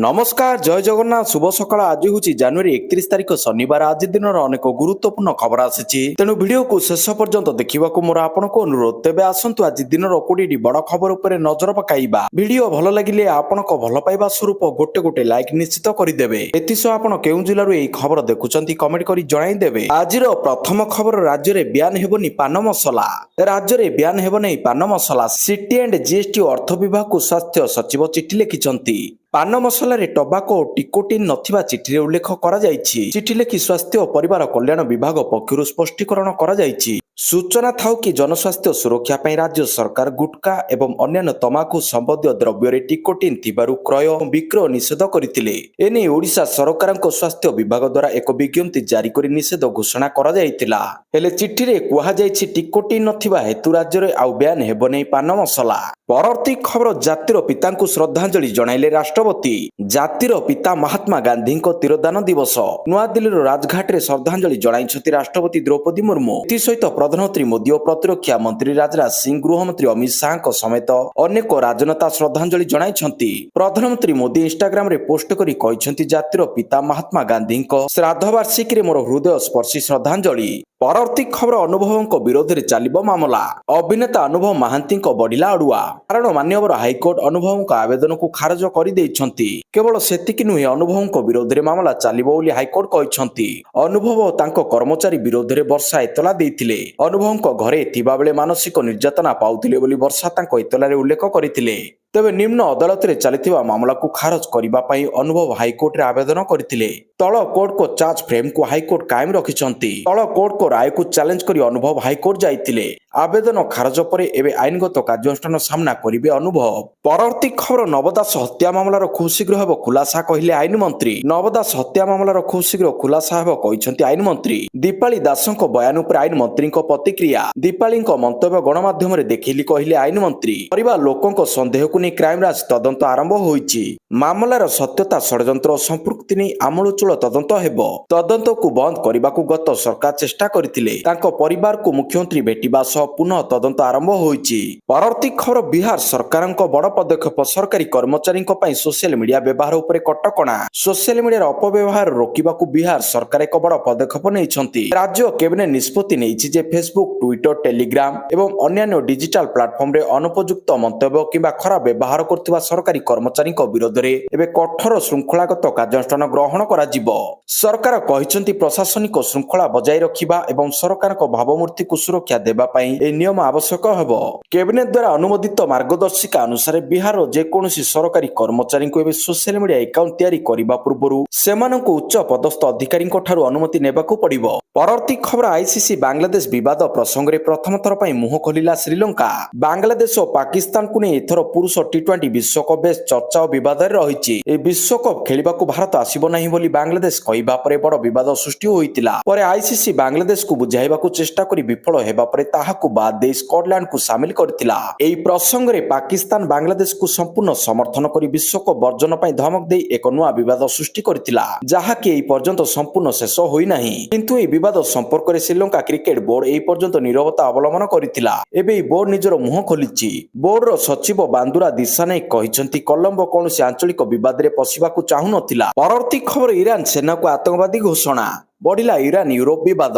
নমস্কার জয় জগন্নাথ শুভ সকাল আজ হচ্ছে জানুয়ারি 31 তারিখ শনিবার আজ দিনের অনেক গুরুত্বপূর্ণ খবর আসিছি তেণু ভিডিওকে শেষ পর্যন্ত দেখা মোর আপনার অনুরোধ তেবে আসন্তু আজ দিনের 20টি বড় খবর উপরে নজর পকাইবা ভিডিও ভাল লাগিলে আপনার ভাল পাইবা স্বরূপ গোটে গোটে লাইক নিশ্চিত করিদেবে এসহ আপনার কেউ জেলার এই খবর দেখুছেন কমেন্ট করে জনাইদেবে আজির প্রথম খবর রাজ্যের ব্যান হেবনি পান মশলা রাজ্যের ব্যান হেবনি পান মশলা সিটি এন্ড জিএসটি অর্থ বিভাগ স্বাস্থ্য সচিব চিঠি লিখিଛନ୍ତି পান মশলাରେ ଟବାକୋ ଓ ଟିକୋଟିନ୍ ନଥିବା ଚିଠିରେ ଉଲ୍ଲେଖ କରାଯାଇଛି ଚିଠି ଲେଖି ସ୍ୱାସ୍ଥ୍ୟ ଓ ପରିବାର କଲ୍ୟାଣ ବିଭାଗ ପକ୍ଷରୁ ସ୍ପଷ୍ଟୀକରଣ କରାଯାଇଛି ସୂଚନା ଥାଉ କି ଜନସ୍ୱାସ୍ଥ୍ୟ ସୁରକ୍ଷା ପାଇଁ ରାଜ୍ୟ ସରକାର ଗୁଟକା ଏବଂ ଅନ୍ୟାନ୍ୟ ତମାଖୁ ସମ୍ବନ୍ଧୀୟ ଦ୍ରବ୍ୟରେ ଟିକୋଟିନ୍ ଥିବାରୁ କ୍ରୟ ଓ ବିକ୍ରୟ ନିଷେଧ କରିଥିଲେ ଏନେଇ ଓଡ଼ିଶା ସରକାରଙ୍କ ସ୍ୱାସ୍ଥ୍ୟ ବିଭାଗ ଦ୍ୱାରା ଏକ ବିଜ୍ଞପ୍ତି ଜାରି କରି ନିଷେଧ ଘୋଷଣା କରାଯାଇଥିଲା ହେଲେ ଚିଠିରେ କୁହାଯାଇଛି ଟିକୋଟିନ୍ ନଥିବା ହେତୁ ରାଜ୍ୟରେ ଆଉ ବ୍ୟାନ୍ ହେବ ନାହିଁ ପାନ ମସଲା ପରବର୍ତ୍ତୀ ଖବର ଜାତିର ପିତାଙ୍କୁ ଶ୍ରଦ୍ଧାଞ୍ଜଳି ଜଣାଇଲେ ରାଷ୍ଟ୍ରପତି ଜାତିର ପିତା ମହାତ୍ମା ଗାନ୍ଧୀଙ୍କ ତିରୋଧାନ ଦିବସ ନୂଆଦିଲ୍ଲୀର ରାଜଘାଟରେ ଶ୍ରଦ୍ଧାଞ୍ଜଳି ଜଣାଇଛନ୍ତି ରାଷ୍ଟ୍ରପତି ଦ୍ରୌପଦୀ ମୁର୍ମୁ ଏଥିସହିତ ପ୍ରଧାନମନ୍ତ୍ରୀ ମୋଦି ଓ ପ୍ରତିରକ୍ଷା ମନ୍ତ୍ରୀ ରାଜନାଥ ସିଂ ଗୃହମନ୍ତ୍ରୀ ଅମିତ ଶାହଙ୍କ ସମେତ ଅନେକ ରାଜନେତା ଶ୍ରଦ୍ଧାଞ୍ଜଳି ଜଣାଇଛନ୍ତି ପ୍ରଧାନମନ୍ତ୍ରୀ ମୋଦି ଇନଷ୍ଟାଗ୍ରାମରେ ପୋଷ୍ଟ କରି କହିଛନ୍ତି ଜାତିର ପିତା ମହାତ୍ମା ଗାନ୍ଧୀଙ୍କ ଶ୍ରାଦ୍ଧ ବାର୍ଷିକୀରେ ମୋର ହୃଦୟ ସ୍ପର୍ଶୀ ଶ୍ରଦ୍ଧାଞ୍ଜଳି ପରବର୍ତ୍ତୀ ଖବର ଅନୁଭବଙ୍କ ବିରୋଧରେ ଚାଲିବ ମାମଲା ଅଭିନେତା ଅନୁଭବ ମହାନ୍ତିଙ୍କ ବଢିଲା ଅଡୁଆ କାରଣ ମାନ୍ୟବର ହାଇକୋର୍ଟ ଅନୁଭବଙ୍କ ଆବେଦନକୁ ଖାରଜ କରିଦେଇଛନ୍ତି କେବଳ ସେତିକି ନୁହେଁ ଅନୁଭବଙ୍କ ବିରୋଧରେ ମାମଲା ଚାଲିବ ବୋଲି ହାଇକୋର୍ଟ କହିଛନ୍ତି ଅନୁଭବ ଓ ତାଙ୍କ କର୍ମଚାରୀ ବିରୋଧରେ ବର୍ଷା ଏତଲା ଦେଇଥିଲେ ଅନୁଭବଙ୍କ ଘରେ ଥିବାବେଳେ ମାନସିକ ନିର୍ଯାତନା ପାଉଥିଲେ ବୋଲି ବର୍ଷା ତାଙ୍କ ଏତଲାରେ ଉଲ୍ଲେଖ କରିଥିଲେ ତେବେ ନିମ୍ନ ଅଦାଲତରେ ଚାଲିଥିବା ମାମଲାକୁ ଖାରଜ କରିବା ପାଇଁ ଅନୁଭବ ହାଇକୋର୍ଟରେ ଆବେଦନ କରିଥିଲେ ତଳ କୋର୍ଟଙ୍କ ଚାର୍ଜ ଫ୍ରେମକୁ ହାଇକୋର୍ଟ କାଏମ ରଖିଛନ୍ତି ତଳ କୋର୍ଟଙ୍କ ରାୟକୁ ଚ୍ୟାଲେଞ୍ଜ କରି ଅନୁଭବ ହାଇକୋର୍ଟ ଯାଇଥିଲେ ଆବେଦନ ଖାରଜ ପରେ ଏବେ ଆଇନଗତ କାର୍ଯ୍ୟାନୁଷ୍ଠାନ ସାମ୍ନା କରିବେ ଅନୁଭବ ପରବର୍ତ୍ତୀ ଖବର ନବ ଦାସ ହତ୍ୟା ମାମଲାର ଖୁବ୍ ଶୀଘ୍ର ହେବ ଖୁଲାସା କହିଲେ ଆଇନ ମନ୍ତ୍ରୀ ନବ ଦାସ ହତ୍ୟା ମାମଲାର ଖୁବ୍ ଶୀଘ୍ର ଖୁଲାସା ହେବ କହିଛନ୍ତି ଆଇନ ମନ୍ତ୍ରୀ ଦୀପାଳି ଦାସଙ୍କ ବୟାନ ଉପରେ ଆଇନ ମନ୍ତ୍ରୀଙ୍କ ପ୍ରତିକ୍ରିୟା ଦୀପାଳିଙ୍କ ମନ୍ତବ୍ୟ ଗଣମାଧ୍ୟମରେ ଦେଖିଲି କହିଲେ ଆଇନ ମନ୍ତ୍ରୀ ପରିବାର ଲୋକଙ୍କ ସନ୍ଦେହକୁ ନେଇ କ୍ରାଇମବ୍ରାଞ୍ଚ ତଦନ୍ତ ଆରମ୍ଭ ହୋଇଛି ମାମଲାର ସତ୍ୟତା ଷଡ଼ଯନ୍ତ୍ର ସମ୍ପୃକ୍ତି ନେଇ ଆମୂଳଚୂଳ ତଦନ୍ତ ହେବ ତଦନ୍ତକୁ ବନ୍ଦ କରିବାକୁ ଗତ ସରକାର ଚେଷ୍ଟା କରିଥିଲେ ତାଙ୍କ ପରିବାରକୁ ମୁଖ୍ୟମନ୍ତ୍ରୀ ଭେଟିବା ସହ ପୁନଃ ତଦନ୍ତ ଆରମ୍ଭ ହୋଇଛି ପରବର୍ତ୍ତୀ ଖବର ବିହାର ସରକାରଙ୍କ ବଡ଼ ପଦକ୍ଷେପ ସରକାରୀ କର୍ମଚାରୀଙ୍କ ପାଇଁ ସୋସିଆଲ ମିଡିଆ ବ୍ୟବହାର ଉପରେ କଟକଣା ସୋସିଆଲ ମିଡିଆର ଅପବ୍ୟବହାର ରୋକିବାକୁ ବିହାର ସରକାର ଏକ ବଡ଼ ପଦକ୍ଷେପ ନେଇଛନ୍ତି ରାଜ୍ୟ କ୍ୟାବିନେଟ୍ ନିଷ୍ପତ୍ତି ନେଇଛି ଯେ ଫେସବୁକ୍ ଟ୍ୱିଟର ଟେଲିଗ୍ରାମ ଏବଂ ଅନ୍ୟାନ୍ୟ ଡିଜିଟାଲ ପ୍ଲାଟଫର୍ମରେ ଅନୁପଯୁକ୍ତ ମନ୍ତବ୍ୟ କିମ୍ବା ଖରାପ ବ୍ୟବହାର କରୁଥିବା ସରକାରୀ କର୍ମଚାରୀଙ୍କ ବିରୋଧରେ ଏବେ କଠୋର ଶୃଙ୍ଖଳାଗତ କାର୍ଯ୍ୟାନୁଷ୍ଠାନ ଗ୍ରହଣ କରାଯିବ ସରକାର କହିଛନ୍ତି ପ୍ରଶାସନିକ ଶୃଙ୍ଖଳା ବଜାୟ ରଖିବା ଏବଂ ସରକାରଙ୍କ ଭାବମୂର୍ତ୍ତିକୁ ସୁରକ୍ଷା ଦେବା ପାଇଁ ଏହି ନିୟମ ଆବଶ୍ୟକ ହେବ କ୍ୟାବିନେଟ୍ ଦ୍ୱାରା ଅନୁମୋଦିତ ମାର୍ଗଦର୍ଶିକା ଅନୁସାରେ ବିହାରର ଯେକୌଣସି ସରକାରୀ କର୍ମଚାରୀଙ୍କୁ ଏବେ ସୋସିଆଲ ମିଡିଆ ଆକାଉଣ୍ଟ ତିଆରି କରିବା ପୂର୍ବରୁ ସେମାନଙ୍କୁ ଉଚ୍ଚ ପଦସ୍ଥ ଅଧିକାରୀଙ୍କ ଠାରୁ ଅନୁମତି ନେବାକୁ ପଡ଼ିବ ପରବର୍ତ୍ତୀ ଖବର ଆଇସିସି ବାଂଲାଦେଶ ବିବାଦ ପ୍ରସଙ୍ଗରେ ପ୍ରଥମ ଥର ପାଇଁ ମୁହଁ ଖୋଲିଲା ଶ୍ରୀଲଙ୍କା ବାଂଲାଦେଶ ଓ ପାକିସ୍ତାନକୁ ନେଇ ଏଥର ପୁରୁଷ ଟି20 ବିଶ୍ୱକପ ବେଶ ଚର୍ଚ୍ଚା ଓ ବିବାଦରେ ରହିଛି ଏହି ବିଶ୍ୱକପ ଖେଳିବାକୁ ଭାରତ ଆସିବ ନାହିଁ ବୋଲି ବାଂଲାଦେଶ କହିବା ପରେ ବଡ଼ ବିବାଦ ସୃଷ୍ଟି ହୋଇଥିଲା ପରେ ଆଇସିସି ବାଂଲାଦେଶକୁ ବୁଝାଇବାକୁ ଚେଷ୍ଟା କରି ବିଫଳ ହେବା ପରେ ତାହାକୁ ବାଦ ଦେଇ ସ୍କଟଲ୍ୟାଣ୍ଡକୁ ସାମିଲ କରିଥିଲା ଏହି ପ୍ରସଙ୍ଗରେ ପାକିସ୍ତାନ ବାଂଲାଦେଶକୁ ସମ୍ପୂର୍ଣ୍ଣ ସମର୍ଥନ କରି ବିଶ୍ୱକପ ବର୍ଜନ ପାଇଁ ଧମକ ଦେଇ ଏକ ନୂଆ ବିବାଦ ସୃଷ୍ଟି କରିଥିଲା ଯାହାକି ଏହି ପର୍ଯ୍ୟନ୍ତ ସମ୍ପୂର୍ଣ୍ଣ ଶେଷ ହୋଇନାହିଁ କିନ୍ତୁ ଏହି ବିବାଦ ସମ୍ପର୍କରେ ଶ୍ରୀଲଙ୍କା କ୍ରିକେଟ ବୋର୍ଡ ଏହି ପର୍ଯ୍ୟନ୍ତ ନୀରବତା ଅବଲମ୍ବନ କରିଥିଲା ଏବେ ଏହି ବୋର୍ଡ ନିଜର ମୁହଁ ଖୋଲିଛି ବୋର୍ଡର ସଚିବ ବାନ୍ଦୁରା ଦିଶାନାୟକ କହିଛନ୍ତି କଲମ୍ବୋ କୌଣସି ଆଞ୍ଚଳିକ ବିବାଦରେ ପଶିବାକୁ ଚାହୁଁନଥିଲା ପରବର୍ତ୍ତୀ ଖବର ଇରାନ ସେନାକୁ ଆତଙ୍କବାଦୀ ଘୋଷଣା ବଢିଲା ଇରାନ ୟୁରୋପ ବିବାଦ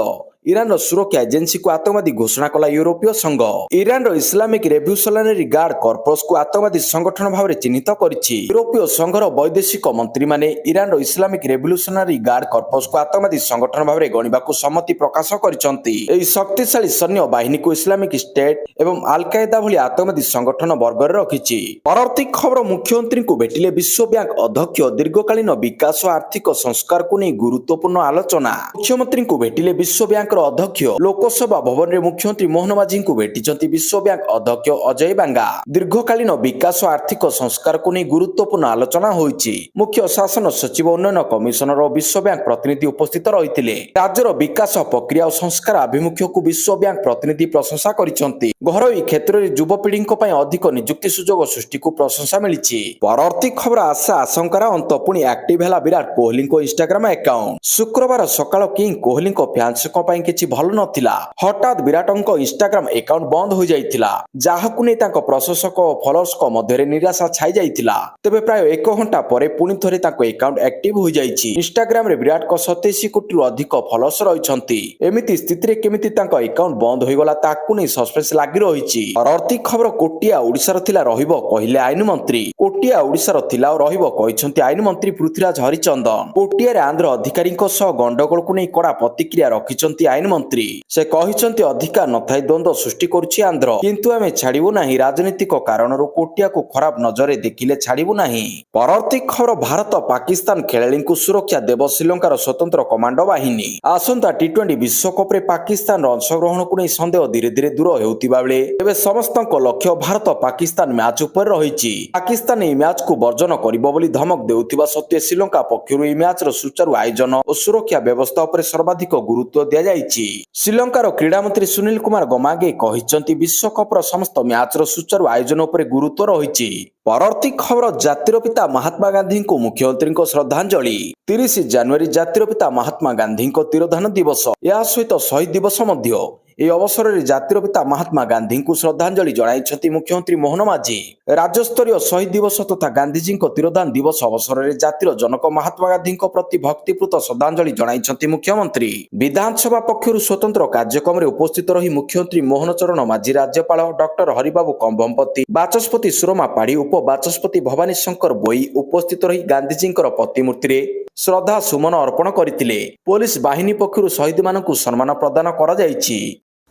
ଇରାନର ସୁରକ୍ଷା ଏଜେନ୍ସିକୁ ଆତଙ୍କବାଦୀ ଘୋଷଣା କଲା ୟୁରୋପୀୟ ସଂଘ ଇରାନର ଇସଲାମିକ ରେଭଲ୍ୟୁସନାରୀ ଗାର୍ଡ କର୍ପସକୁ ଆତଙ୍କବାଦୀ ସଂଗଠନ ଭାବରେ ଚିହ୍ନିତ କରିଛି ୟୁରୋପୀୟ ସଂଘର ବୈଦେଶିକ ମନ୍ତ୍ରୀମାନେ ଇରାନର ଇସଲାମିକ ରେଭଲ୍ୟୁସନାରୀ ଗାର୍ଡ କର୍ପସକୁ ଆତଙ୍କବାଦୀ ସଂଗଠନ ଭାବରେ ଗଣିବାକୁ ସମ୍ମତି ପ୍ରକାଶ କରିଛନ୍ତି ଏହି ଶକ୍ତିଶାଳୀ ସୈନ୍ୟ ବାହିନୀକୁ ଇସଲାମିକ ଷ୍ଟେଟ୍ ଏବଂ ଆଲକାଏଦା ଭଳି ଆତଙ୍କବାଦୀ ସଂଗଠନ ବର୍ଗରେ ରଖିଛି ପରବର୍ତ୍ତୀ ଖବର ମୁଖ୍ୟମନ୍ତ୍ରୀଙ୍କୁ ଭେଟିଲେ ବିଶ୍ୱ ବ୍ୟାଙ୍କ ଅଧ୍ୟକ୍ଷ ଦୀର୍ଘକାଳୀନ ବିକାଶ ଓ ଆର୍ଥିକ ସଂସ୍କାରକୁ ନେଇ ଗୁରୁତ୍ୱପୂର୍ଣ୍ଣ ଆଲୋଚନା ମୁଖ୍ୟମନ୍ତ୍ରୀଙ୍କୁ ଭେଟିଲେ ବିଶ୍ୱ ବ୍ୟାଙ୍କ ଅଧ୍ୟକ୍ଷ ଲୋକସଭା ଭବନରେ ମୁଖ୍ୟମନ୍ତ୍ରୀ ମୋହନ ମାଝୀଙ୍କୁ ଭେଟିଛନ୍ତି ବିଶ୍ୱ ବ୍ୟାଙ୍କ ଅଧ୍ୟକ୍ଷ ଅଜୟ ବାଙ୍ଗା ଦୀର୍ଘକାଳୀନ ବିକାଶ ଓ ଆର୍ଥିକ ସଂସ୍କାରକୁ ନେଇ ଗୁରୁତ୍ୱପୂର୍ଣ୍ଣ ଆଲୋଚନା ହୋଇଛି ମୁଖ୍ୟ ଶାସନ ସଚିବ ଉନ୍ନୟନ କମିଶନର ଓ ବିଶ୍ୱ ବ୍ୟାଙ୍କ ପ୍ରତିନିଧି ଉପସ୍ଥିତ ରହିଥିଲେ ରାଜ୍ୟର ବିକାଶ ପ୍ରକ୍ରିୟା ଓ ସଂସ୍କାର ଆଭିମୁଖ୍ୟକୁ ବିଶ୍ୱ ବ୍ୟାଙ୍କ ପ୍ରତିନିଧି ପ୍ରଶଂସା କରିଛନ୍ତି ଘରୋଇ କ୍ଷେତ୍ରରେ ଯୁବପିଢ଼ିଙ୍କ ପାଇଁ ଅଧିକ ନିଯୁକ୍ତି ସୁଯୋଗ ସୃଷ୍ଟିକୁ ପ୍ରଶଂସା ମିଳିଛି ପରବର୍ତ୍ତୀ ଖବର ଆଶା ଆଶଙ୍କାର ଅନ୍ତ ପୁଣି ଆକ୍ଟିଭ ହେଲା ବିରାଟ କୋହଲିଙ୍କ ଇନଷ୍ଟାଗ୍ରାମ ଆକାଉଣ୍ଟ ଶୁକ୍ରବାର ସକାଳ କିଙ୍ଗ କୋହଲିଙ୍କ ଫ୍ୟାନ୍ସଙ୍କ ପାଇଁ କିଛି ଭଲ ନଥିଲା। ହଠାତ୍ ବିରାଟଙ୍କ ଇନଷ୍ଟାଗ୍ରାମ ଆକାଉଣ୍ଟ ବନ୍ଦ ହୋଇଯାଇଥିଲା, ଯାହାକୁ ନେଇ ତାଙ୍କ ପ୍ରଶଂସକ ଓ ଫଲୋଅର୍ସଙ୍କ ମଧ୍ୟରେ ନିରାଶା ଛାଇ ଯାଇଥିଲା। ତେବେ ପ୍ରାୟ 1 ଘଣ୍ଟା ପରେ ପୁଣି ଥରେ ତାଙ୍କ ଆକାଉଣ୍ଟ ଆକ୍ଟିଭ ହୋଇଯାଇଛି। ଇନଷ୍ଟାଗ୍ରାମରେ ବିରାଟଙ୍କ 27 କୋଟିରୁ ଅଧିକ ଫଲୋଅର୍ସ ରହିଛନ୍ତି। ଏମିତି ସ୍ଥିତିରେ କେମିତି ତାଙ୍କ ଆକାଉଣ୍ଟ ବନ୍ଦ ହୋଇଗଲା ତାକୁ ନେଇ ସସ୍ପେନ୍ସ ଲାଗି ରହିଛି। ପରବର୍ତ୍ତୀ ଖବର, କୋଟିଆ ଓଡ଼ିଶାର ଥିଲା ରହିବ କହିଲେ ଆଇନ ମନ୍ତ୍ରୀ। କୋଟିଆ ଓଡ଼ିଶାର ଥିଲା ଓ ରହିବ କହିଛନ୍ତି ଆଇନ ମନ୍ତ୍ରୀ ପୃଥ୍ୱୀରାଜ ହରିଚନ୍ଦନ। କୋଟିଆରେ ଆନ୍ଧ୍ର ଅଧିକାରୀଙ୍କ ସହ ଗଣ୍ଡଗୋଳକୁ ନେଇ କଡ଼ା ପ୍ରତିକ୍ରିୟା ରଖିଛନ୍ତି ଆଇନ ମନ୍ତ୍ରୀ। ସେ କହିଛନ୍ତି ଅଧିକାର ନଥାଇ ଦ୍ୱନ୍ଦ୍ୱ ସୃଷ୍ଟି କରୁଛି ଆନ୍ଧ୍ର, କିନ୍ତୁ ଆମେ ଛାଡ଼ିବୁ ନାହିଁ। ରାଜନୈତିକ କାରଣରୁ କୋଟିଆକୁ ଖରାପ ନଜରରେ ଦେଖିଲେ ଛାଡ଼ିବୁ ନାହିଁ। ପରବର୍ତ୍ତୀ ଖବର, ଭାରତ ପାକିସ୍ତାନ ଖେଳାଳିଙ୍କୁ ସୁରକ୍ଷା ଦେବ ଶ୍ରୀଲଙ୍କାର ସ୍ୱତନ୍ତ୍ର କମାଣ୍ଡୋ ବାହିନୀ। ଆସନ୍ତା ଟି20 ବିଶ୍ୱକପରେ ପାକିସ୍ତାନର ଅଂଶଗ୍ରହଣକୁ ନେଇ ସନ୍ଦେହ ଧୀରେ ଧୀରେ ଦୂର ହେଉଥିବା ବେଳେ ଏବେ ସମସ୍ତଙ୍କ ଲକ୍ଷ୍ୟ ଭାରତ ପାକିସ୍ତାନ ମ୍ୟାଚ୍ ଉପରେ ରହିଛି। ପାକିସ୍ତାନ ଏହି ମ୍ୟାଚ୍କୁ ବର୍ଜନ କରିବ ବୋଲି ଧମକ ଦେଉଥିବା ସତ୍ତ୍ୱେ ଶ୍ରୀଲଙ୍କା ପକ୍ଷରୁ ଏହି ମ୍ୟାଚ୍ର ସୁଚାରୁ ଆୟୋଜନ ଓ ସୁରକ୍ଷା ବ୍ୟବସ୍ଥା ଉପରେ ସର୍ବାଧିକ ଗୁରୁତ୍ୱ ଦିଆଯାଇଛି। ଶ୍ରୀଲଙ୍କାର କ୍ରୀଡ଼ାମନ୍ତ୍ରୀ ସୁନୀଲ କୁମାର ଗମାଙ୍ଗେ କହିଛନ୍ତି ବିଶ୍ୱକପର ସମସ୍ତ ମ୍ୟାଚ୍ର ସୁଚାରୁ ଆୟୋଜନ ଉପରେ ଗୁରୁତ୍ୱ ରହିଛି। ପରବର୍ତ୍ତୀ ଖବର, ଜାତିର ପିତା ମହାତ୍ମା ଗାନ୍ଧୀଙ୍କୁ ମୁଖ୍ୟମନ୍ତ୍ରୀଙ୍କ ଶ୍ରଦ୍ଧାଞ୍ଜଳି। 30 ଜାନୁଆରୀ ଜାତିର ପିତା ମହାତ୍ମା ଗାନ୍ଧୀଙ୍କ ତିରୋଧାନ ଦିବସ, ଏହା ସହିତ ଶହୀଦ ଦିବସ ମଧ୍ୟ। ଏହି ଅବସରରେ ଜାତିର ପିତା ମହାତ୍ମା ଗାନ୍ଧୀଙ୍କୁ ଶ୍ରଦ୍ଧାଞ୍ଜଳି ଜଣାଇଛନ୍ତି ମୁଖ୍ୟମନ୍ତ୍ରୀ ମୋହନ ମାଝୀ। ରାଜ୍ୟସ୍ତରୀୟ ଶହୀଦ ଦିବସ ତଥା ଗାନ୍ଧୀଜୀଙ୍କ ତିରୋଧାନ ଦିବସ ଅବସରରେ ଜାତିର ଜନକ ମହାତ୍ମା ଗାନ୍ଧୀଙ୍କ ପ୍ରତି ଭକ୍ତିପୂତ ଶ୍ରଦ୍ଧାଞ୍ଜଳି ଜଣାଇଛନ୍ତି ମୁଖ୍ୟମନ୍ତ୍ରୀ। ବିଧାନସଭା ପକ୍ଷରୁ ସ୍ୱତନ୍ତ୍ର କାର୍ଯ୍ୟକ୍ରମରେ ଉପସ୍ଥିତ ରହି ମୁଖ୍ୟମନ୍ତ୍ରୀ ମୋହନ ଚରଣ ମାଝୀ, ରାଜ୍ୟପାଳ ଡକ୍ଟର ହରିବାବୁ କମ୍ଭମପତି, ବାଚସ୍ପତି ସୁରମା ପାଢ଼ୀ, ଉପବାଚସ୍ପତି ଭବାନୀ ଶଙ୍କର ବୋଇ ଉପସ୍ଥିତ ରହି ଗାନ୍ଧୀଜୀଙ୍କର ପ୍ରତିମୂର୍ତ୍ତିରେ ଶ୍ରଦ୍ଧା ସୁମନ ଅର୍ପଣ କରିଥିଲେ। ପୋଲିସ ବାହିନୀ ପକ୍ଷରୁ ଶହୀଦମାନଙ୍କୁ ସମ୍ମାନ ପ୍ରଦାନ କରାଯାଇଛି।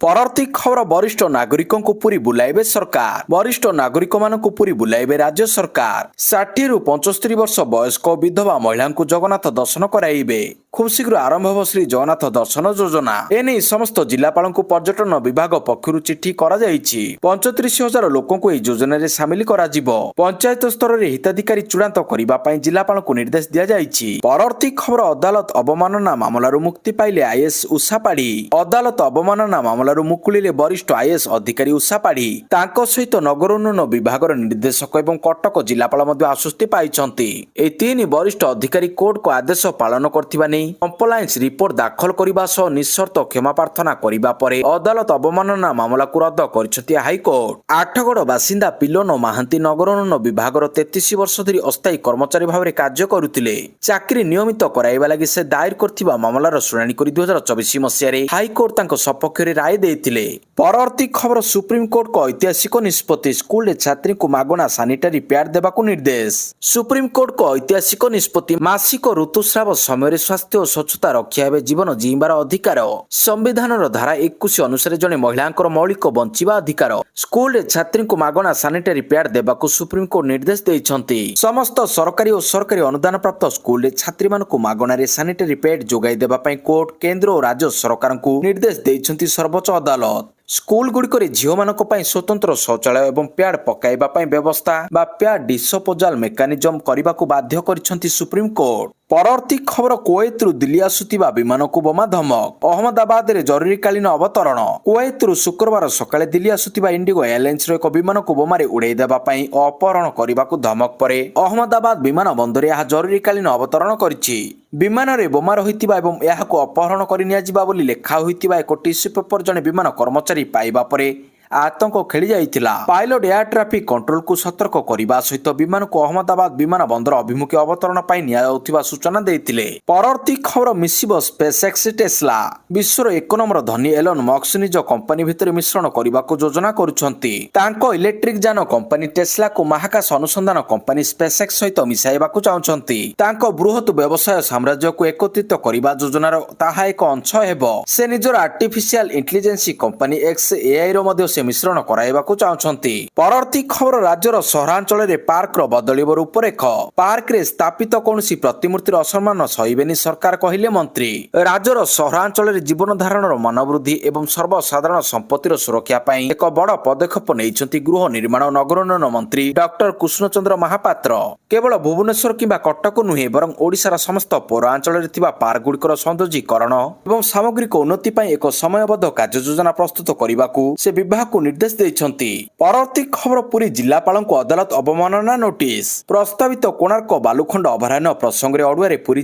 ପରବର୍ତ୍ତୀ ଖବର, ବରିଷ୍ଠ ନାଗରିକଙ୍କୁ ପୁରୀ ବୁଲାଇବେ ସରକାର। ବରିଷ୍ଠ ନାଗରିକମାନଙ୍କୁ ପୁରୀ ବୁଲାଇବେ ରାଜ୍ୟ ସରକାର। 60ରୁ 75 ବର୍ଷ ବୟସ୍କ ବିଧବା ମହିଳାଙ୍କୁ ଜଗନ୍ନାଥ ଦର୍ଶନ କରାଇବେ। ଖୁବ୍ ଶୀଘ୍ର ଆରମ୍ଭ ହେବ ଶ୍ରୀ ଜଗନ୍ନାଥ ଦର୍ଶନ ଯୋଜନା। ଏନେଇ ସମସ୍ତ ଜିଲ୍ଲାପାଳଙ୍କୁ ପର୍ଯ୍ୟଟନ ବିଭାଗ ପକ୍ଷରୁ ଚିଠି କରାଯାଇଛି। 35,000 ଲୋକଙ୍କୁ ଏହି ଯୋଜନାରେ ସାମିଲ କରାଯିବ। ପଞ୍ଚାୟତ ସ୍ତରରେ ହିତାଧିକାରୀ ଚୂଡ଼ାନ୍ତ କରିବା ପାଇଁ ଜିଲ୍ଲାପାଳଙ୍କୁ ନିର୍ଦ୍ଦେଶ ଦିଆଯାଇଛି। ପରବର୍ତ୍ତୀ ଖବର, ଅଦାଲତ ଅବମାନନା ମାମଲାରୁ ମୁକ୍ତି ପାଇଲେ ଆଇଏଏସ୍ ଉଷା ପାଢ଼ୀ। ଅଦାଲତ ଅବମାନନା ମାମଲାରୁ ମୁକୁଳିଲେ ବରିଷ୍ଠ ଆଇଏଏସ୍ ଅଧିକାରୀ ଉଷା ପାଢ଼ୀ। ତାଙ୍କ ସହିତ ନଗର ଉନ୍ନୟନ ବିଭାଗର ନିର୍ଦ୍ଦେଶକ ଏବଂ କଟକ ଜିଲ୍ଲାପାଳ ମଧ୍ୟ ଆଶ୍ୱସ୍ତି ପାଇଛନ୍ତି। ଏହି 3 ବରିଷ୍ଠ ଅଧିକାରୀ କୋର୍ଟଙ୍କ ଆଦେଶ ପାଳନ କରିଥିବା ନେଇ କମ୍ପ୍ଲାଏନ୍ସ ରିପୋର୍ଟ ଦାଖଲ କରିବା ସହ ନିଃସର୍ତ୍ତ କ୍ଷମା ପ୍ରାର୍ଥନା କରିବା ପରେ ଅଦାଲତ ଅବମାନନା ମାମଲାକୁ ରଦ୍ଦ କରିଛନ୍ତି ହାଇକୋର୍ଟ। ଆଠଗଡ଼ ବାସିନ୍ଦା ପିଲନ ମହାନ୍ତି ନଗର ଉନ୍ନୟନ ବିଭାଗର 33 ବର୍ଷ ଧରି ଅସ୍ଥାୟୀ କର୍ମଚାରୀ ଭାବରେ କାର୍ଯ୍ୟ କରୁଥିଲେ। ଚାକିରି ନିୟମିତ କରାଇବା ଲାଗି ସେ ଦାୟର କରିଥିବା ମାମଲାର ଶୁଣାଣି କରି 2024 ମସିହାରେ ହାଇକୋର୍ଟ ତାଙ୍କ ସପକ୍ଷରେ ରାୟ ଦେଇଥିଲେ। ପରବର୍ତ୍ତୀ ଖବର, ସୁପ୍ରିମକୋର୍ଟଙ୍କ ଐତିହାସିକ ନିଷ୍ପତ୍ତି, ସ୍କୁଲରେ ଛାତ୍ରୀଙ୍କୁ ମାଗଣା ସାନିଟାରୀ ପ୍ୟାଡ୍ ଦେବାକୁ ନିର୍ଦ୍ଦେଶ। ସୁପ୍ରିମକୋର୍ଟଙ୍କ ଐତିହାସିକ ନିଷ୍ପତ୍ତି, ମାସିକ ଋତୁସ୍ରାବ ସମୟରେ ସ୍ୱାସ୍ଥ୍ୟ ଓ ସ୍ୱଚ୍ଛତା ରକ୍ଷା ହେବେ ଜୀବନ ଜୀଇବାର ଅଧିକାର। ସମ୍ବିଧାନର ଧାରା 21 ଅନୁସାରେ ଜଣେ ମହିଳାଙ୍କର ମୌଳିକ ବଞ୍ଚିବା ଅଧିକାର। ସ୍କୁଲରେ ଛାତ୍ରୀଙ୍କୁ ମାଗଣା ସାନିଟାରୀ ପ୍ୟାଡ୍ ଦେବାକୁ ସୁପ୍ରିମକୋର୍ଟ ନିର୍ଦ୍ଦେଶ ଦେଇଛନ୍ତି। ସମସ୍ତ ସରକାରୀ ଓ ସରକାରୀ ଅନୁଦାନ ପ୍ରାପ୍ତ ସ୍କୁଲରେ ଛାତ୍ରୀମାନଙ୍କୁ ମାଗଣାରେ ସାନିଟାରୀ ପ୍ୟାଡ୍ ଯୋଗାଇ ଦେବା ପାଇଁ କୋର୍ଟ କେନ୍ଦ୍ର ଓ ରାଜ୍ୟ ସରକାରଙ୍କୁ ନିର୍ଦ୍ଦେଶ ଦେଇଛନ୍ତି ସର୍ବୋଚ୍ଚ ଅଦାଲତ। ସ୍କୁଲଗୁଡ଼ିକରେ ଝିଅମାନଙ୍କ ପାଇଁ ସ୍ୱତନ୍ତ୍ର ଶୌଚାଳୟ ଏବଂ ପ୍ୟାଡ୍ ପକାଇବା ପାଇଁ ବ୍ୟବସ୍ଥା ବା ପ୍ୟାଡ୍ ଡିସପୋଜାଲ ମେକାନିଜମ କରିବାକୁ ବାଧ୍ୟ କରିଛନ୍ତି ସୁପ୍ରିମକୋର୍ଟ। ପରବର୍ତ୍ତୀ ଖବର, କୁଏତରୁ ଦିଲ୍ଲୀ ଆସୁଥିବା ବିମାନକୁ ବୋମା ଧମକ। ଅହମ୍ମଦାବାଦରେ ଜରୁରୀକାଳୀନ ଅବତରଣ। କୁଏତରୁ ଶୁକ୍ରବାର ସକାଳେ ଦିଲ୍ଲୀ ଆସୁଥିବା ଇଣ୍ଡିଗୋ ଏୟାରଲାଇନ୍ସର ଏକ ବିମାନକୁ ବୋମାରେ ଉଡ଼ାଇ ଦେବା ପାଇଁ ଓ ଅପହରଣ କରିବାକୁ ଧମକ ପରେ ଅହମ୍ମଦାବାଦ ବିମାନ ବନ୍ଦରରେ ଏହା ଜରୁରୀକାଳୀନ ଅବତରଣ କରିଛି। ବିମାନରେ ବୋମା ରହିଥିବା ଏବଂ ଏହାକୁ ଅପହରଣ କରି ନିଆଯିବା ବୋଲି ଲେଖା ହୋଇଥିବା ଏକ ଟିସ୍ୟୁ ପେପର ଜଣେ ବିମାନ କର୍ମଚାରୀ ପାଇବା ପରେ ଆତଙ୍କ ଖେଳି ଯାଇଥିଲା। ପାଇଲଟ ଏୟାର ଟ୍ରାଫିକ୍ କଣ୍ଟ୍ରୋଲକୁ ସତର୍କ କରିବା ସହିତ ବିମାନକୁ ଅହମ୍ମଦାବାଦ ବିମାନ ବନ୍ଦର ଅଭିମୁଖେ ଅବତରଣ ପାଇଁ ନିଆଯାଉଥିବା ସୂଚନା ଦେଇଥିଲେ। ପରବର୍ତ୍ତୀ ଖବର, ମିଶିବ ସ୍ପେସ୍ଏକ୍ସ ଟେସ୍ଲା। ବିଶ୍ୱର 1 ନମ୍ବର ଧନୀ ଏଲନ ମସ୍କ ନିଜ କମ୍ପାନୀ ଭିତରେ ମିଶ୍ରଣ କରିବାକୁ ଯୋଜନା କରୁଛନ୍ତି। ତାଙ୍କ ଇଲେକ୍ଟ୍ରିକ ଯାନ କମ୍ପାନୀ ଟେସ୍ଲାକୁ ମହାକାଶ ଅନୁସନ୍ଧାନ କମ୍ପାନୀ ସ୍ପେସ୍ଏକ୍ସ ସହିତ ମିଶାଇବାକୁ ଚାହୁଁଛନ୍ତି। ତାଙ୍କ ବୃହତ ବ୍ୟବସାୟ ସାମ୍ରାଜ୍ୟକୁ ଏକତ୍ରିତ କରିବା ଯୋଜନାର ତାହା ଏକ ଅଂଶ ହେବ। ସେ ନିଜର ଆର୍ଟିଫିସିଆଲ ଇଣ୍ଟେଲିଜେନ୍ସ କମ୍ପାନୀ XAI ର ମଧ୍ୟ ମିଶ୍ରଣ କରାଇବାକୁ ଚାହୁଁଛନ୍ତି। ପରବର୍ତ୍ତୀ ଖବର, ରାଜ୍ୟର ସହରାଞ୍ଚଳରେ ପାର୍କର ବଦଳିବ ରୂପରେଖ। ପାର୍କରେ ସ୍ଥାପିତ କୌଣସି ପ୍ରତିମୂର୍ତ୍ତିର ଅସମ୍ମାନ ସହିବେନି ସରକାର କହିଲେ ମନ୍ତ୍ରୀ। ରାଜ୍ୟର ସହରାଞ୍ଚଳରେ ଜୀବନ ଧାରଣର ମାନ ବୃଦ୍ଧି ଏବଂ ସର୍ବସାଧାରଣ ସମ୍ପତ୍ତିର ସୁରକ୍ଷା ପାଇଁ ଏକ ବଡ଼ ପଦକ୍ଷେପ ନେଇଛନ୍ତି ଗୃହ ନିର୍ମାଣ ଓ ନଗର ଉନ୍ନୟନ ମନ୍ତ୍ରୀ ଡକ୍ଟର କୃଷ୍ଣଚନ୍ଦ୍ର ମହାପାତ୍ର। କେବଳ ଭୁବନେଶ୍ୱର କିମ୍ବା କଟକ ନୁହେଁ ବରଂ ଓଡ଼ିଶାର ସମସ୍ତ ପୌରାଞ୍ଚଳରେ ଥିବା ପାର୍କଗୁଡ଼ିକର ସୌନ୍ଦର୍ଯ୍ୟୀକରଣ ଏବଂ ସାମଗ୍ରିକ ଉନ୍ନତି ପାଇଁ ଏକ ସମୟବଦ୍ଧ କାର୍ଯ୍ୟଯୋଜନା ପ୍ରସ୍ତୁତ କରିବାକୁ ସେ ବିଭାଗ ଏହାକୁ ନିର୍ଦ୍ଦେଶ ଦେଇଛନ୍ତି। ପରବର୍ତ୍ତୀ ଖବର ପୁରୀ ଜିଲ୍ଲାପାଳଙ୍କୁ ଅଦାଲତ ଅବମାନନା ନୋଟିସ। ପ୍ରସ୍ତାବିତ କୋଣାର୍କ ବାଲୁଖଣ୍ଡ ଅଭୟାରଣ୍ୟ ପ୍ରସଙ୍ଗରେ ଅଡୁଆରେ ପୁରୀ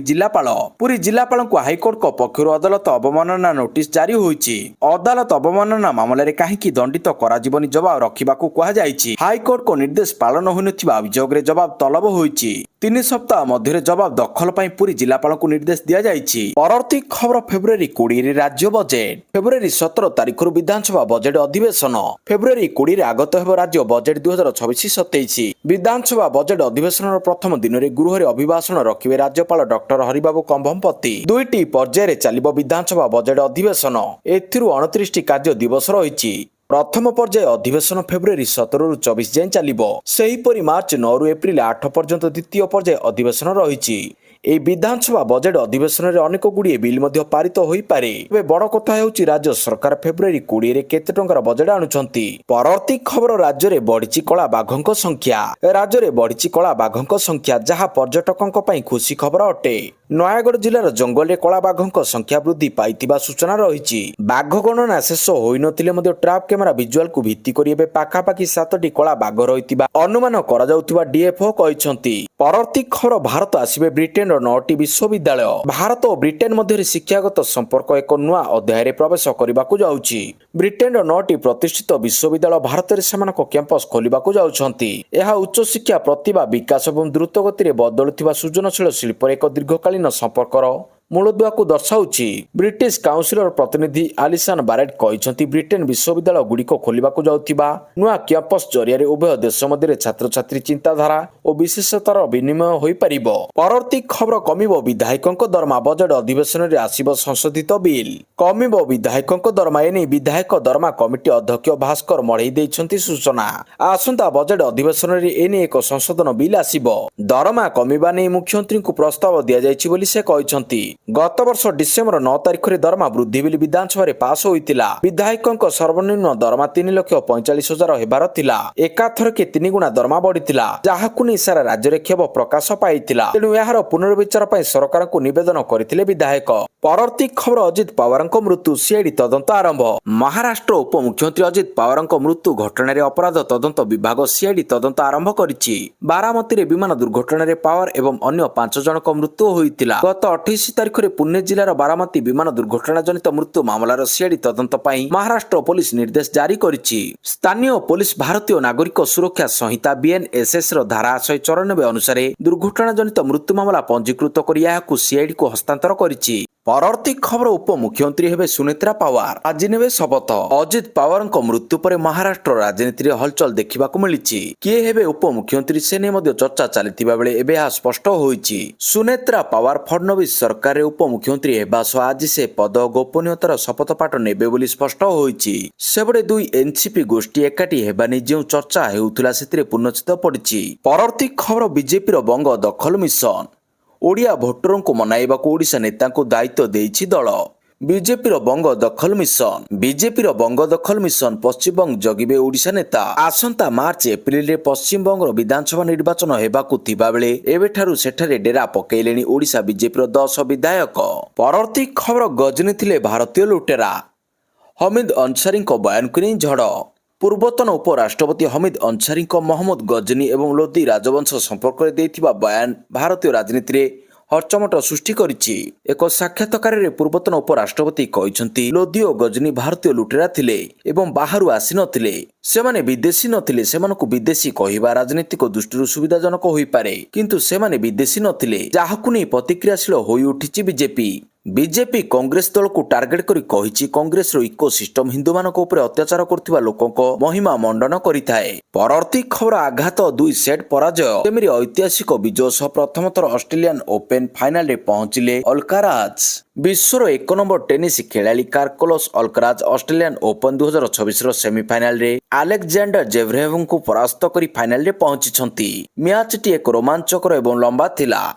ଜିଲ୍ଲାପାଳଙ୍କୁ ହାଇକୋର୍ଟଙ୍କ ପକ୍ଷରୁ ଅଦାଲତ ଅବମାନନା ନୋଟିସ ଜାରି ହୋଇଛି। ଅଦାଲତ ଅବମାନନା ମାମଲାରେ କାହିଁକି ଦଣ୍ଡିତ କରାଯିବନି ଜବାବ ରଖିବାକୁ କୁହାଯାଇଛି। ହାଇକୋର୍ଟଙ୍କ ନିର୍ଦ୍ଦେଶ ପାଳନ ହୋଇନଥିବା ଅଭିଯୋଗରେ ଜବାବ ତଲବ ହୋଇଛି। 3 ସପ୍ତାହ ମଧ୍ୟରେ ଜବାବ ଦଖଲ ପାଇଁ ପୁରୀ ଜିଲ୍ଲାପାଳଙ୍କୁ ନିର୍ଦ୍ଦେଶ ଦିଆଯାଇଛି। ପରବର୍ତ୍ତୀ ଖବର ଫେବୃଆରୀ 20ରେ ରାଜ୍ୟ ବଜେଟ୍। ଫେବୃଆରୀ 17 ତାରିଖରୁ ବିଧାନସଭା ବଜେଟ୍ ଅଧିବେଶନ। ଫେବୃଆରୀ 20ରେ ଆଗତ ହେବ ରାଜ୍ୟ ବଜେଟ୍ 2026-27। ବିଧାନସଭା ବଜେଟ୍ ଅଧିବେଶନର ପ୍ରଥମ ଦିନରେ ଗୃହରେ ଅଭିଭାଷଣ ରଖିବେ ରାଜ୍ୟପାଳ ଡକ୍ଟର ହରିବାବୁ କମ୍ଭମପତି। 2ଟି ପର୍ଯ୍ୟାୟରେ ଚାଲିବ ବିଧାନସଭା ବଜେଟ୍ ଅଧିବେଶନ। ଏଥିରୁ 29ଟି କାର୍ଯ୍ୟ ଦିବସ ରହିଛି। ପ୍ରଥମ ପର୍ଯ୍ୟାୟ ଅଧିବେଶନ ଫେବୃଆରୀ 17ରୁ 24 ଯାଏଁ ଚାଲିବ। ସେହିପରି ମାର୍ଚ୍ଚ 9ରୁ ଏପ୍ରିଲ 8 ପର୍ଯ୍ୟନ୍ତ ଦ୍ୱିତୀୟ ପର୍ଯ୍ୟାୟ ଅଧିବେଶନ ରହିଛି। ଏହି ବିଧାନସଭା ବଜେଟ୍ ଅଧିବେଶନରେ ଅନେକ ଗୁଡ଼ିଏ ବିଲ୍ ମଧ୍ୟ ପାରିତ ହୋଇପାରେ। ଏବେ ବଡ଼ କଥା ହେଉଛି ରାଜ୍ୟ ସରକାର ଫେବୃଆରୀ 20ରେ କେତେ ଟଙ୍କାର ବଜେଟ୍ ଆଣୁଛନ୍ତି। ପରବର୍ତ୍ତୀ ଖବର ରାଜ୍ୟରେ ବଢ଼ିଛି କଳା ବାଘଙ୍କ ସଂଖ୍ୟା। ରାଜ୍ୟରେ ବଢ଼ିଛି କଳା ବାଘଙ୍କ ସଂଖ୍ୟା, ଯାହା ପର୍ଯ୍ୟଟକଙ୍କ ପାଇଁ ଖୁସି ଖବର ଅଟେ। ନୟାଗଡ଼ ଜିଲ୍ଲାର ଜଙ୍ଗଲରେ କଳା ବାଘଙ୍କ ସଂଖ୍ୟା ବୃଦ୍ଧି ପାଇଥିବା ସୂଚନା ରହିଛି। ବାଘ ଗଣନା ଶେଷ ହୋଇନଥିଲେ ମଧ୍ୟ ଟ୍ରାପ୍ କ୍ୟାମେରା ଭିଜୁଆଲକୁ ଭିତ୍ତି କରି ଏବେ ପାଖାପାଖି 7ଟି କଳା ବାଘ ରହିଥିବା ଅନୁମାନ କରାଯାଉଥିବା ଡିଏଫଓ କହିଛନ୍ତି। ପରବର୍ତ୍ତୀ ଖବର ଭାରତ ଆସିବେ ବ୍ରିଟେନର 9ଟି ବିଶ୍ୱବିଦ୍ୟାଳୟ। ଭାରତ ଓ ବ୍ରିଟେନ ମଧ୍ୟରେ ଶିକ୍ଷାଗତ ସମ୍ପର୍କ ଏକ ନୂଆ ଅଧ୍ୟାୟରେ ପ୍ରବେଶ କରିବାକୁ ଯାଉଛି। ବ୍ରିଟେନର 9ଟି ପ୍ରତିଷ୍ଠିତ ବିଶ୍ୱବିଦ୍ୟାଳୟ ଭାରତରେ ସେମାନଙ୍କ କ୍ୟାମ୍ପସ ଖୋଲିବାକୁ ଯାଉଛନ୍ତି। ଏହା ଉଚ୍ଚଶିକ୍ଷା, ପ୍ରତିଭା ବିକାଶ ଏବଂ ଦ୍ରୁତଗତିରେ ବଦଳୁଥିବା ସୃଜନଶୀଳ ଶିଳ୍ପରେ ଏକ ଦୀର୍ଘକାଳୀନ ସମ୍ପର୍କର ମୂଳଦୁଆକୁ ଦର୍ଶାଉଛି। ବ୍ରିଟିଶ କାଉନସିଲର ପ୍ରତିନିଧି ଆଲିସନ ବାରେଟ୍ କହିଛନ୍ତି, ବ୍ରିଟେନ ବିଶ୍ୱବିଦ୍ୟାଳୟ ଗୁଡ଼ିକ ଖୋଲିବାକୁ ଯାଉଥିବା ନୂଆ କ୍ୟାମ୍ପସ ଜରିଆରେ ଉଭୟ ଦେଶ ମଧ୍ୟରେ ଛାତ୍ରଛାତ୍ରୀ ଚିନ୍ତାଧାରା ଓ ବିଶେଷତାର ବିନିମୟ ହୋଇପାରିବ। ପରବର୍ତ୍ତୀ ଖବର କମିବ ବିଧାୟକଙ୍କ ଦରମା। ବଜେଟ୍ ଅଧିବେଶନରେ ଆସିବ ସଂଶୋଧିତ ବିଲ୍। କମିବ ବିଧାୟକଙ୍କ ଦରମା। ଏନେଇ ବିଧାୟକ ଦରମା କମିଟି ଅଧ୍ୟକ୍ଷ ଭାସ୍କର ମଢେଇ ଦେଇଛନ୍ତି ସୂଚନା। ଆସନ୍ତା ବଜେଟ୍ ଅଧିବେଶନରେ ଏନେଇ ଏକ ସଂଶୋଧନ ବିଲ୍ ଆସିବ। ଦରମା କମିବା ନେଇ ମୁଖ୍ୟମନ୍ତ୍ରୀଙ୍କୁ ପ୍ରସ୍ତାବ ଦିଆଯାଇଛି ବୋଲି ସେ କହିଛନ୍ତି। ଗତ ବର୍ଷ ଡିସେମ୍ବର 9 ତାରିଖରେ ଦରମା ବୃଦ୍ଧି ବିଲ୍ ବିଧାନସଭାରେ ପାସ୍ ହୋଇଥିଲା। ବିଧାୟକଙ୍କ ସର୍ବନିମ୍ନ ଦରମା 3,45,000 ହେବାର ଥିଲା। ଏକାଥରକେ 3 ଗୁଣା ଦରମା ବଢିଥିଲା, ଯାହାକୁ ନେଇ ସାରା ରାଜ୍ୟରେ କ୍ଷୋଭ ପ୍ରକାଶ ପାଇଥିଲା। ତେଣୁ ଏହାର ପୁନର୍ବିଚାର ପାଇଁ ସରକାରଙ୍କୁ ନିବେଦନ କରିଥିଲେ ବିଧାୟକ। ପରବର୍ତ୍ତୀ ଖବର ଅଜିତ ପାୱାରଙ୍କ ମୃତ୍ୟୁ, ସିଆଇଡି ତଦନ୍ତ ଆରମ୍ଭ। ମହାରାଷ୍ଟ୍ର ଉପମୁଖ୍ୟମନ୍ତ୍ରୀ ଅଜିତ ପାୱାରଙ୍କ ମୃତ୍ୟୁ ଘଟଣାରେ ଅପରାଧ ତଦନ୍ତ ବିଭାଗ ସିଆଇଡି ତଦନ୍ତ ଆରମ୍ଭ କରିଛି। ବାରାମତୀରେ ବିମାନ ଦୁର୍ଘଟଣାରେ ପାୱାର ଏବଂ ଅନ୍ୟ 5 ଜଣଙ୍କ ମୃତ୍ୟୁ ହୋଇଥିଲା। ଗତ 28 ତାରିଖରେ ପୁନେ ଜିଲ୍ଲାର ବାରାମତୀ ବିମାନ ଦୁର୍ଘଟଣା ଜନିତ ମୃତ୍ୟୁ ମାମଲାର ସିଆଇଡି ତଦନ୍ତ ପାଇଁ ମହାରାଷ୍ଟ୍ର ପୋଲିସ ନିର୍ଦ୍ଦେଶ ଜାରି କରିଛି। ସ୍ଥାନୀୟ ପୋଲିସ ଭାରତୀୟ ନାଗରିକ ସୁରକ୍ଷା ସଂହିତା BNSS ର ଧାରା 194 ଅନୁସାରେ ଦୁର୍ଘଟଣା ଜନିତ ମୃତ୍ୟୁ ମାମଲା ପଞ୍ଜୀକୃତ କରି ଏହାକୁ ସିଆଇଡିକୁ ହସ୍ତାନ୍ତର କରିଛି। ପରବର୍ତ୍ତୀ ଖବର ଉପମୁଖ୍ୟମନ୍ତ୍ରୀ ହେବେ ସୁନେତ୍ରା ପାୱାର। ଆଜି ନେବେ ଶପଥ। ଅଜିତ ପାୱାରଙ୍କ ମୃତ୍ୟୁ ପରେ ମହାରାଷ୍ଟ୍ର ରାଜନୀତିରେ ହଲଚଲ ଦେଖିବାକୁ ମିଳିଛି। କିଏ ହେବେ ଉପମୁଖ୍ୟମନ୍ତ୍ରୀ ସେ ନେଇ ମଧ୍ୟ ଚର୍ଚ୍ଚା ଚାଲିଥିବା ବେଳେ ଏବେ ଏହା ସ୍ପଷ୍ଟ ହୋଇଛି। ସୁନେତ୍ରା ପାୱାର ଫଡନବିସ ସରକାରରେ ଉପମୁଖ୍ୟମନ୍ତ୍ରୀ ହେବା ସହ ଆଜି ସେ ପଦ ଓ ଗୋପନୀୟତାର ଶପଥ ପାଠ ନେବେ ବୋଲି ସ୍ପଷ୍ଟ ହୋଇଛି। ସେପଟେ 2 ଏନସିପି ଗୋଷ୍ଠୀ ଏକାଠି ହେବା ନେଇ ଯେଉଁ ଚର୍ଚ୍ଚା ହେଉଥିଲା ସେଥିରେ ପୂର୍ଣ୍ଣଚ୍ଛେଦ ପଡ଼ିଛି। ପରବର୍ତ୍ତୀ ଖବର ବିଜେପିର ବଙ୍ଗ ଦଖଲ ମିଶନ। ଓଡ଼ିଆ ଭୋଟରଙ୍କୁ ମନାଇବାକୁ ଓଡ଼ିଶା ନେତାଙ୍କୁ ଦାୟିତ୍ୱ ଦେଇଛି ଦଳ। ବିଜେପିର ବଙ୍ଗ ଦଖଲ ମିଶନ। ବିଜେପିର ବଙ୍ଗ ଦଖଲ ମିଶନ ପଶ୍ଚିମବଙ୍ଗ ଜଗିବେ ଓଡ଼ିଶା ନେତା। ଆସନ୍ତା ମାର୍ଚ୍ଚ ଏପ୍ରିଲରେ ପଶ୍ଚିମବଙ୍ଗର ବିଧାନସଭା ନିର୍ବାଚନ ହେବାକୁ ଥିବା ବେଳେ ଏବେଠାରୁ ସେଠାରେ ଡେରା ପକାଇଲେଣି ଓଡ଼ିଶା ବିଜେପିର 10 ବିଧାୟକ। ପରବର୍ତ୍ତୀ ଖବର ଗଜନି ଥିଲେ ଭାରତୀୟ ଲୁଟେରା। ହମିଦ ଅନସାରୀଙ୍କ ବୟାନକୁ ନେଇ ଝଡ଼। ପୂର୍ବତନ ଉପରାଷ୍ଟ୍ରପତି ହମିଦ ଅନସାରୀଙ୍କ ମହମ୍ମଦ ଗଜନି ଏବଂ ଲୋଧି ରାଜବଂଶ ସମ୍ପର୍କରେ ଦେଇଥିବା ବୟାନ ଭାରତୀୟ ରାଜନୀତିରେ ହର୍ଚମଟ ସୃଷ୍ଟି କରିଛି। ଏକ ସାକ୍ଷାତକାରରେ ପୂର୍ବତନ ଉପରାଷ୍ଟ୍ରପତି କହିଛନ୍ତି, ଲୋଧି ଓ ଗଜନି ଭାରତୀୟ ଲୁଟେରା ଥିଲେ ଏବଂ ବାହାରୁ ଆସିନଥିଲେ। ସେମାନେ ବିଦେଶୀ ନଥିଲେ। ସେମାନଙ୍କୁ ବିଦେଶୀ କହିବା ରାଜନୈତିକ ଦୃଷ୍ଟିରୁ ସୁବିଧାଜନକ ହୋଇପାରେ, କିନ୍ତୁ ସେମାନେ ବିଦେଶୀ ନଥିଲେ, ଯାହାକୁ ନେଇ ପ୍ରତିକ୍ରିୟାଶୀଳ ହୋଇଉଠିଛି ବିଜେପି। ବିଜେପି କଂଗ୍ରେସ ଦଳକୁ ଟାର୍ଗେଟ କରି କହିଛି, କଂଗ୍ରେସର ଇକୋସିଷ୍ଟମ ହିନ୍ଦୁମାନଙ୍କ ଉପରେ ଅତ୍ୟାଚାର କରୁଥିବା ଲୋକଙ୍କ ମହିମା ମଣ୍ଡନ କରିଥାଏ। ପରବର୍ତ୍ତୀ ଖବର ଆଘାତ 2 ସେଟ୍ ପରାଜୟ। ସେମିରେ ଐତିହାସିକ ବିଜୟ ସହ ପ୍ରଥମ ଥର ଅଷ୍ଟ୍ରେଲିଆନ ଓପେନ ଫାଇନାଲରେ ପହଞ୍ଚିଲେ ଅଲକାରାଜ। ବିଶ୍ୱର 1 ନମ୍ବର ଟେନିସ୍ ଖେଳାଳି କାର୍ଲୋସ ଅଲକାରାଜ ଅଷ୍ଟ୍ରେଲିଆନ ଓପନ 2026ର ସେମିଫାଇନାଲରେ ଆଲେକ୍ଜାଣ୍ଡର ଜେଭ୍ରେଭଙ୍କୁ ପରାସ୍ତ କରି ଫାଇନାଲରେ ପହଞ୍ଚିଛନ୍ତି। ମ୍ୟାଚଟି ଏକ ରୋମାଞ୍ଚକର ଏବଂ ଲମ୍ବା ଥିଲା।